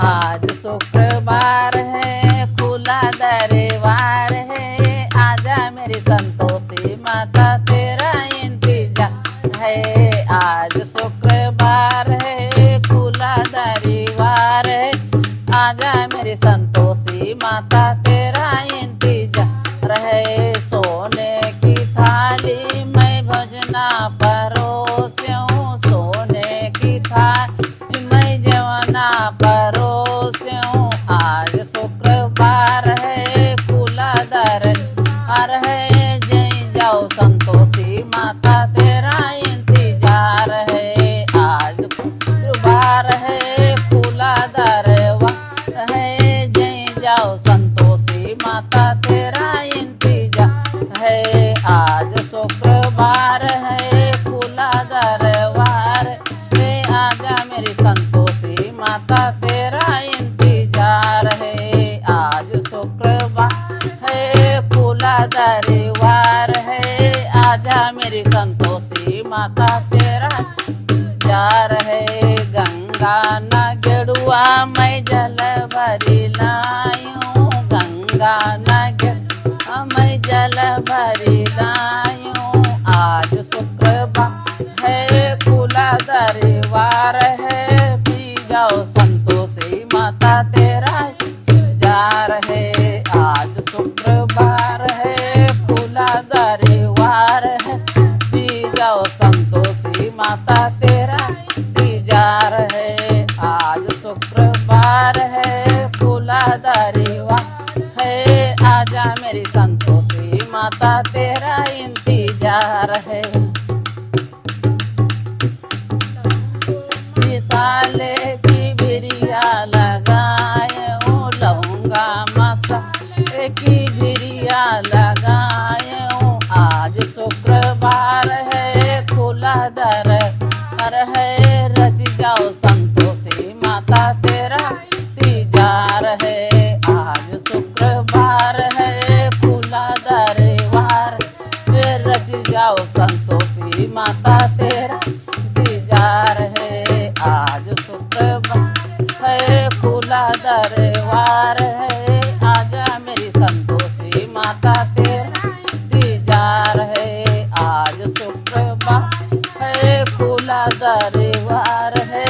आज शुक्रवार है, खुला दरबार है, आजा मेरी संतोषी माता तेरा इंतजार है। आज शुक्रवार है, खुला दरबार है, आजा मेरी संतोषी माता तेरा इंतजार है। सोने की थाली मैं भजना परोस्यूं, सोने की थाली मैं जवना परोस्यूं। आज शुक्रवार है, खुला दरबार है, जय जाओ संतोषी माता तेरा इंतजार है। आज शुक्रवार है, खुला दरबार है, जय जाओ संतोषी माता तेरा इंतजार है। आज शुक्रवार है, खुला दरबार है, आजा मेरी संतोषी माता तेरा इंतजार है। आज शुक्रवार है, खुला दरबार है, आजा मेरी संतोषी माता तेरा इंतजार है। गंगा न गेड़ुआ मैं जल भरी लायूं, गंगा न गेड़ुआ मैं जल भरी लायूं। आज शुक्रवार है, खुला दरबार है, पी जाओ संतोषी माता तेरा इंतजार है। आज शुक्रवार है, खुला दरबार है, पी जाओ संतोषी माता तेरा इंतजार है। आज शुक्रवार है, खुला दरबार है, आजा मेरी संतोषी माता तेरा इंतजार है। साले की बिरिया लगाए हूँ, लौंगा मसाले की बिरिया लगाए हूँ। आज शुक्रवार है, खुला दरबार है, रच जाओ संतोषी माता तेरा इंतजार है। आज शुक्रवार है, खुला दरबार है, रच जाओ संतोषी माता तेरा इंतजार है। आज शुक्रवार है, खुला दरबार है, आजा मेरी संतोषी माता तेरा इंतजार है। आज शुक्रवार है, खुला दरबार है,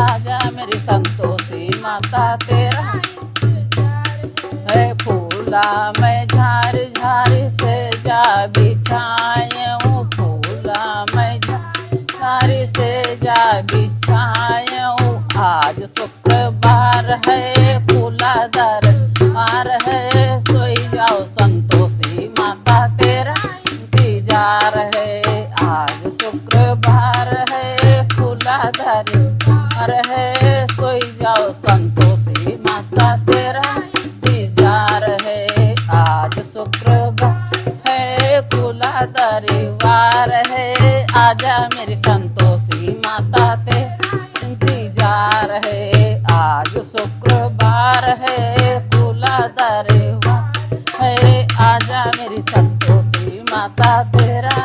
आजा मेरी संतोषी माता तेरा है। फूला मैं झार झार से जा बिछाए हूँ, फूला मैं झार से जा बिछाए हूँ। आज शुक्रवार है, खुला दरबार है, सोई जाओ संतोषी माता तेरा इंतजार है। आज शुक्रवार है, खुला दरबार है, सोई जाओ संतोषी माता तेरा इंतजार है। आज शुक्रवार है, खुला दरबार है, आजा मेरी संतोषी माता तेरा इंतजार है। आज शुक्रवार है, खुला दरबार है, आजा मेरी संतोषी माता तेरा